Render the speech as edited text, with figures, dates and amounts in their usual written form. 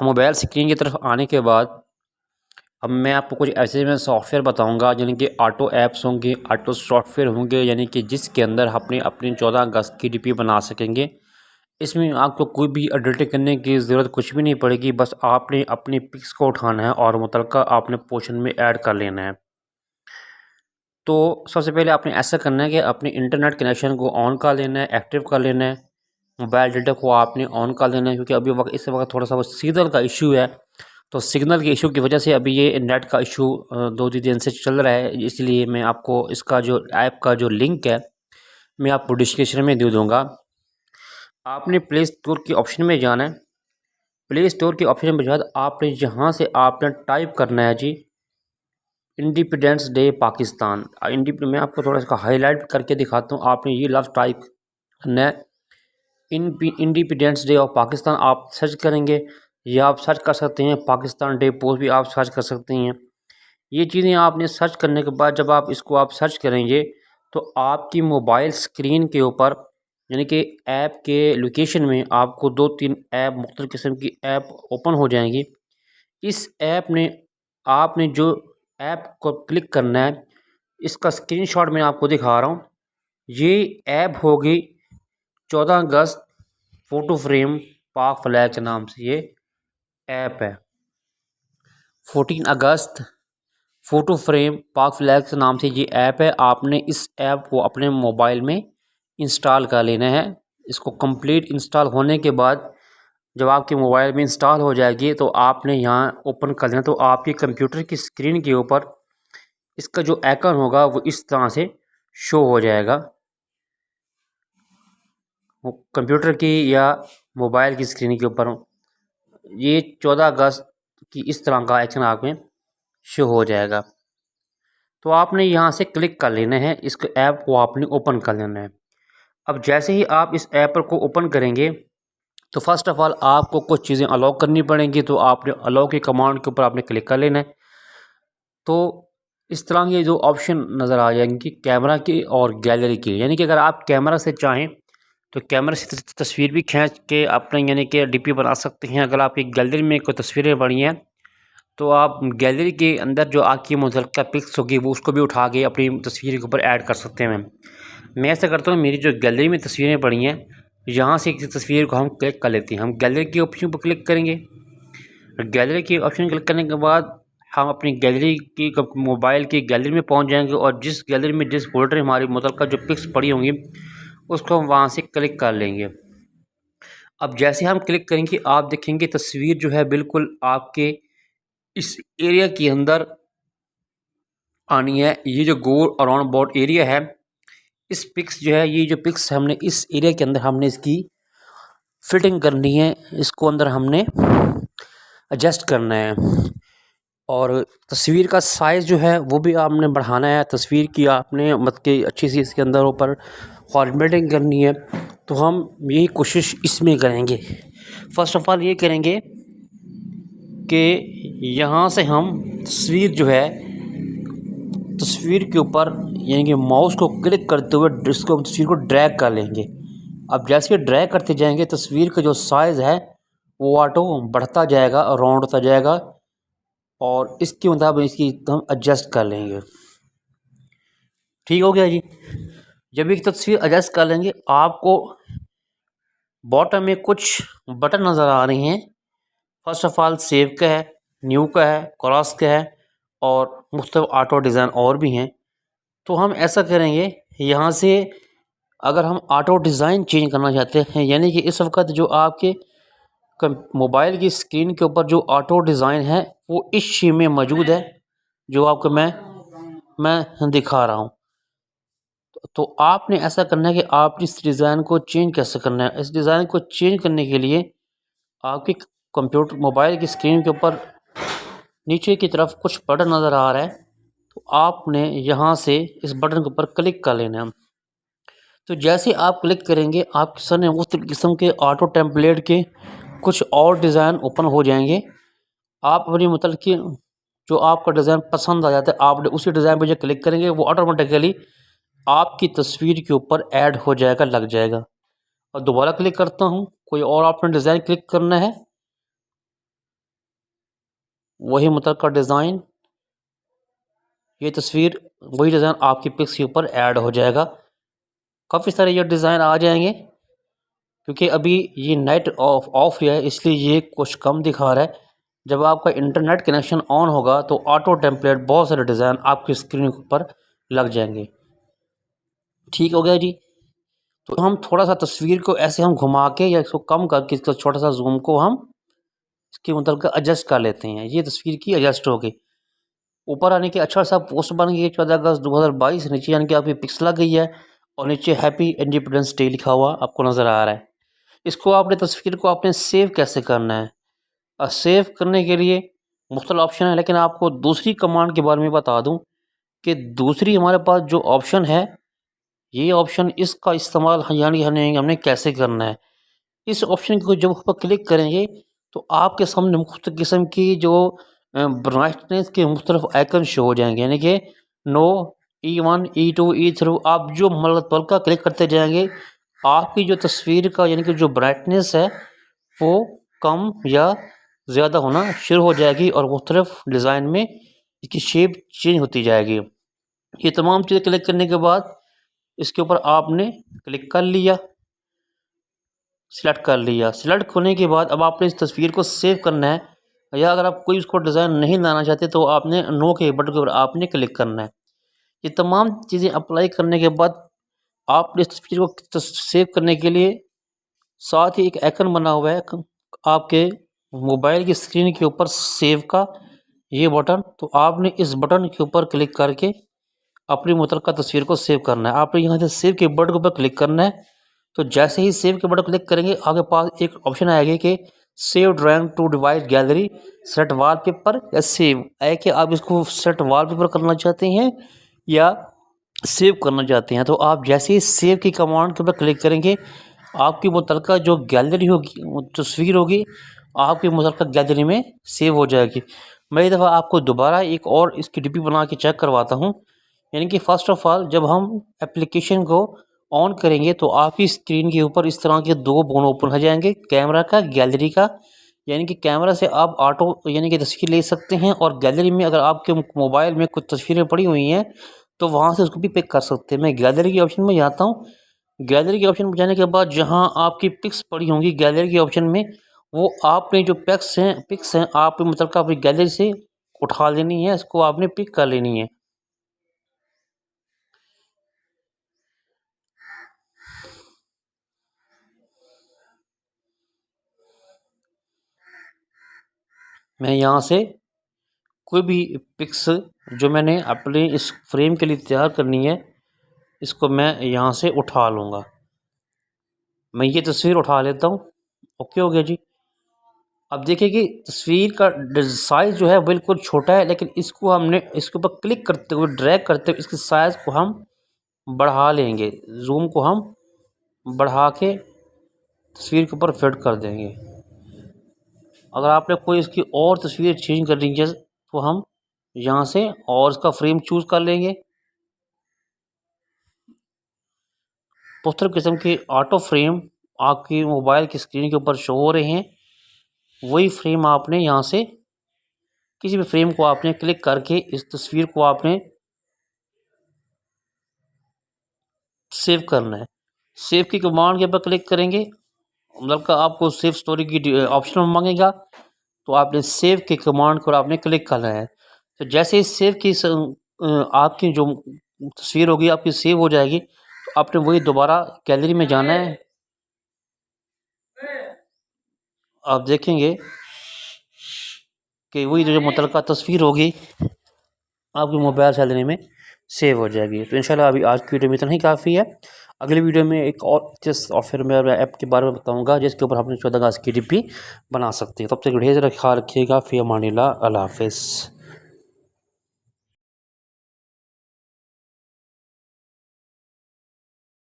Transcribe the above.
हम mobile screen की तरफ आने के बाद अब मैं आपको कुछ ऐसे में सॉफ्टवेयर बताऊंगा यानी कि ऑटो ऐप्स होंगे, ऑटो सॉफ्टवेयर होंगे, यानी कि जिसके अंदर अपनी अपनी 14 अगस्त की डीपी बना सकेंगे। इसमें आपको कोई भी एडिटिंग करने की ज़रूरत कुछ भी नहीं पड़ेगी, बस आपने अपनी पिक्स को उठाना है और मुतलका आपने पोर्शन में ऐड कर लेना है। तो सबसे पहले आपने ऐसा करना है कि अपने इंटरनेट कनेक्शन को ऑन कर लेना है, एक्टिव कर लेना है। मोबाइल डेटा को आपने ऑन कर लेना है, क्योंकि अभी इस वक्त थोड़ा सा वो सिग्नल का इशू है। तो सिग्नल के इशू की वजह से अभी ये नेट का इशू 2 दिन से चल रहा है, इसलिए मैं आपको इसका जो ऐप का जो लिंक है मैं आपको डिस्क्रिप्शन में दे दूँगा। आपने प्ले स्टोर के ऑप्शन में जाना है। प्ले स्टोर के ऑप्शन में बाद आपने यहाँ से आपने टाइप करना है जी इंडिपेंडेंस डे पाकिस्तान। मैं आपको थोड़ा सा हाईलाइट करके दिखाता हूँ। आपने ये लफ्ज़ टाइप करना है इंडिपेंडेंस डे ऑफ पाकिस्तान। आप सर्च करेंगे या आप सर्च कर सकते हैं पाकिस्तान डे पोस्ट भी आप सर्च कर सकते हैं। ये चीज़ें आपने सर्च करने के बाद जब आप इसको आप सर्च करेंगे तो आपकी मोबाइल स्क्रीन के ऊपर यानी कि ऐप के लोकेशन में आपको 2-3 ऐप मुख्तलिफ़ किस्म की ऐप ओपन हो जाएंगी। इस ऐप ने आपने जो ऐप को क्लिक करना है, इसका स्क्रीनशॉट मैं आपको दिखा रहा हूँ। ये ऐप होगी 14 अगस्त फ़ोटो फ्रेम पाक फ्लैग के नाम से ये ऐप है। 14 अगस्त फ़ोटो फ्रेम पाक फ्लैग के नाम से ये ऐप है। आपने इस ऐप को अपने मोबाइल में इंस्टॉल कर लेना है। इसको कंप्लीट इंस्टॉल होने के बाद जब आपके मोबाइल में इंस्टॉल हो जाएगी तो आपने यहाँ ओपन कर लेना। तो आपके कंप्यूटर की स्क्रीन के ऊपर इसका जो आइकन होगा वो इस तरह से शो हो जाएगा। कंप्यूटर की या मोबाइल की स्क्रीन के ऊपर ये 14 अगस्त की इस तरह का आइकन आप में शो हो जाएगा। तो आपने यहाँ से क्लिक कर लेना है, इस ऐप को आपने ओपन कर लेना है। अब जैसे ही आप इस ऐप को ओपन करेंगे तो फर्स्ट ऑफ़ ऑल आपको कुछ चीज़ें अलाउ करनी पड़ेंगी। तो आपने अलाउ की कमांड के ऊपर आपने क्लिक कर लेना है। तो इस तरह के जो ऑप्शन नज़र आ जाएंगी कैमरा की और गैलरी की, यानी कि अगर आप कैमरा से चाहें तो कैमरा से तस्वीर भी खींच के अपने यानी कि डीपी बना सकते हैं। अगर आपकी गैलरी में कोई तस्वीरें पड़ी हैं तो आप गैलरी के अंदर जो आपकी मुतल्लिका पिक्स होगी वो उसको भी उठा के अपनी तस्वीर के ऊपर ऐड कर सकते हैं। मैं ऐसा करता हूँ, मेरी जो गैलरी में तस्वीरें पड़ी हैं यहाँ से किसी तस्वीर को हम क्लिक कर लेते हैं। हम गैलरी के ऑप्शन पर क्लिक करेंगे। गैलरी के ऑप्शन क्लिक करने के बाद हम अपनी गैलरी की मोबाइल की गैलरी में पहुंच जाएंगे और जिस गैलरी में जिस फोल्डर में हमारी मुतल्लिका जो पिक्स पड़ी होंगी उसको हम वहां से क्लिक कर लेंगे। अब जैसे हम क्लिक करेंगे आप देखेंगे तस्वीर जो है बिल्कुल आपके इस एरिया के अंदर आनी है। ये जो गोल अराउंड अबाउट एरिया है, इस पिक्स जो है ये जो पिक्स हमने इस एरिया के अंदर हमने इसकी फिटिंग करनी है, इसको अंदर हमने एडजस्ट करना है। और तस्वीर का साइज़ जो है वो भी आपने बढ़ाना है। तस्वीर की आपने मतलब कि अच्छी सी इसके अंदर ऊपर फॉर्मेटिंग करनी है। तो हम यही कोशिश इसमें करेंगे। फ़र्स्ट ऑफ़ ऑल ये करेंगे कि यहाँ से हम तस्वीर जो है तस्वीर के ऊपर यानी कि माउस को क्लिक करते हुए इसको तस्वीर को ड्रैग कर लेंगे। अब जैसे ड्रैग करते जाएंगे तस्वीर का जो साइज़ है वो ऑटो बढ़ता जाएगा, राउंड होता जाएगा और इसके मुताबिक इसकी हम एडजस्ट कर लेंगे। ठीक हो गया जी। जब एक तस्वीर एडजस्ट कर लेंगे आपको बॉटम में कुछ बटन नज़र आ रहे हैं। फर्स्ट ऑफ़ ऑल सेव का है, न्यू का है, क्रॉस का है और मुख्तलिफ ऑटो डिज़ाइन और भी हैं। तो हम ऐसा करेंगे यहाँ से अगर हम ऑटो डिज़ाइन चेंज करना चाहते हैं यानी कि इस वक्त जो आपके मोबाइल की स्क्रीन के ऊपर जो ऑटो डिज़ाइन है वो इस शेप में मौजूद है जो आपको मैं दिखा रहा हूँ। तो आपने ऐसा करना है कि आप इस डिज़ाइन को चेंज कैसे करना है। इस डिज़ाइन को चेंज करने के लिए आपके कंप्यूटर मोबाइल की स्क्रीन के ऊपर नीचे की तरफ कुछ बटन नज़र आ रहा है। तो आपने यहाँ से इस बटन के ऊपर क्लिक कर लेना है। तो जैसे आप क्लिक करेंगे आपके सामने मुख्तलिफ़ किस्म के ऑटो टेम्पलेट के कुछ और डिज़ाइन ओपन हो जाएंगे। आप अपनी मतलब कि जो आपका डिज़ाइन पसंद आ जाता है आपने उसी डिज़ाइन पर जो क्लिक करेंगे वो ऑटोमेटिकली आपकी तस्वीर के ऊपर ऐड हो जाएगा, लग जाएगा। और दोबारा क्लिक करता हूँ, कोई और आपने डिज़ाइन क्लिक करना है वही मुतल्लिक़ा डिज़ाइन, ये तस्वीर वही डिज़ाइन आपकी पिक्स के ऊपर ऐड हो जाएगा। काफ़ी सारे ये डिज़ाइन आ जाएंगे। क्योंकि अभी ये नेट ऑफ है इसलिए ये कुछ कम दिखा रहा है। जब आपका इंटरनेट कनेक्शन ऑन होगा तो ऑटो टेम्पलेट बहुत सारे डिज़ाइन आपकी स्क्रीन पर लग जाएंगे। ठीक हो गया जी। तो हम थोड़ा सा तस्वीर को ऐसे हम घुमा के या इसको कम करके इसका छोटा सा जूम को हम इसके मतलब एडजस्ट कर लेते हैं। ये तस्वीर की एडजस्ट हो गई। ऊपर आने के अच्छा सा पोस्ट बन गई 14 अगस्त 2022। नीचे यानी कि आपकी पिक्स लग गई है और नीचे हैप्पी इंडिपेंडेंस डे लिखा हुआ आपको नज़र आ रहा है। इसको आपने तस्वीर को आपने सेव कैसे करना है? और सेव करने के लिए मुख्तलिफ ऑप्शन है, लेकिन आपको दूसरी कमांड के बारे में बता दूं कि दूसरी हमारे पास जो ऑप्शन है, ये ऑप्शन इसका इस्तेमाल यानी हमने कैसे करना है। इस ऑप्शन को जब आप क्लिक करेंगे तो आपके सामने मुख्तलिफ किस्म की जो ब्राइटनेस के मुख्तलिफ आइकन शो हो जाएंगे, यानी कि नो, E1, E2, E3। आप जो मतलब का क्लिक करते जाएंगे आपकी जो तस्वीर का यानी कि जो ब्राइटनेस है वो कम या ज़्यादा होना शुरू हो जाएगी और मुख्तलिफ डिज़ाइन में इसकी शेप चेंज होती जाएगी। ये तमाम चीज़ें क्लिक करने के बाद इसके ऊपर आपने क्लिक कर लिया, सिलेक्ट कर लिया। सिलेक्ट होने के बाद अब आपने इस तस्वीर को सेव करना है, या अगर आप कोई उसको डिज़ाइन नहीं लाना चाहते तो आपने नो के बटन के ऊपर आपने क्लिक करना है। ये तमाम चीज़ें अप्लाई करने के बाद आपने इस तस्वीर को सेव करने के लिए साथ ही एक आइकन बना हुआ है आपके मोबाइल की स्क्रीन के ऊपर सेव का, ये बटन। तो आपने इस बटन के ऊपर क्लिक करके अपनी मुतल्लिक़ा तस्वीर को सेव करना है। आपने यहाँ से सेव के बटन के ऊपर क्लिक करना है। तो जैसे ही सेव के बटन क्लिक करेंगे आगे पास एक ऑप्शन आएगा कि save drawing to device gallery, set wallpaper या सेव है कि आप इसको सेट वॉलपेपर करना चाहते हैं या सेव करना चाहते हैं। तो आप जैसे ही सेव की कमांड के ऊपर क्लिक करेंगे आपकी मुतल्लिक़ा जो गैलरी होगी, तस्वीर होगी, आपकी मुतल्लिक़ा गैलरी में सेव हो जाएगी। मैं एक दफ़ा आपको दोबारा एक और इसकी डीपी बना के चेक करवाता हूँ। यानी कि फ़र्स्ट ऑफ़ ऑल जब हम एप्लीकेशन को ऑन करेंगे तो आपकी स्क्रीन के ऊपर इस तरह के दो बोन ओपन हो जाएंगे, कैमरा का, गैलरी का। यानी कि कैमरा से आप ऑटो यानी कि तस्वीर ले सकते हैं और गैलरी में अगर आपके मोबाइल में कुछ तस्वीरें पड़ी हुई हैं तो वहाँ से उसको भी पिक कर सकते हैं। मैं गैलरी के ऑप्शन में जाता हूँ। गैलरी के ऑप्शन में जाने के बाद जहाँ आपकी पिक्स पड़ी होंगी गैलरी के ऑप्शन में, वो आपने जो पिक्स हैं आप मतलब अपनी गैलरी से उठा लेनी है, इसको आपने पिक कर लेनी है। मैं यहाँ से कोई भी पिक्स जो मैंने अपने इस फ्रेम के लिए तैयार करनी है इसको मैं यहाँ से उठा लूँगा। मैं ये तस्वीर उठा लेता हूँ। ओके हो गया जी। अब देखिए कि तस्वीर का साइज़ जो है बिल्कुल छोटा है, लेकिन इसको हमने इसके ऊपर क्लिक करते हुए ड्रैग करते हुए इसके साइज़ को हम बढ़ा लेंगे, जूम को हम बढ़ा के तस्वीर के ऊपर फिट कर देंगे। अगर आपने कोई इसकी और तस्वीर चेंज करनी है तो हम यहाँ से और इसका फ्रेम चूज़ कर लेंगे। मुख्तलिफ़ किस्म के ऑटो फ्रेम आपकी मोबाइल की स्क्रीन के ऊपर शो हो रहे हैं। वही फ्रेम आपने यहाँ से किसी भी फ्रेम को आपने क्लिक करके इस तस्वीर को आपने सेव करना है। सेव की कमांड के ऊपर क्लिक करेंगे, मतलब का आपको सेव स्टोरी की ऑप्शन मांगेगा तो आपने सेव की कमांड को आपने क्लिक करना है। तो जैसे ही सेव की आपकी जो तस्वीर होगी आपकी सेव हो जाएगी, तो आपने वही दोबारा गैलरी में जाना है। आप देखेंगे कि वही जो मुतल्लिक़ा तस्वीर होगी आपके मोबाइल गैलरी में सेव हो जाएगी। तो इंशाल्लाह अभी आज की वीडियो में इतना ही काफ़ी है। अगली वीडियो में एक और जिस सॉफ्टवेयर में ऐप के बारे में बताऊंगा जिसके ऊपर आपने 14 अगस्त की डीपी बना सकते हैं। तब तक ढेर सारा ख्याल रखिएगा। फ़ी अमानिल्लाह, अल्लाह हाफ़िज़।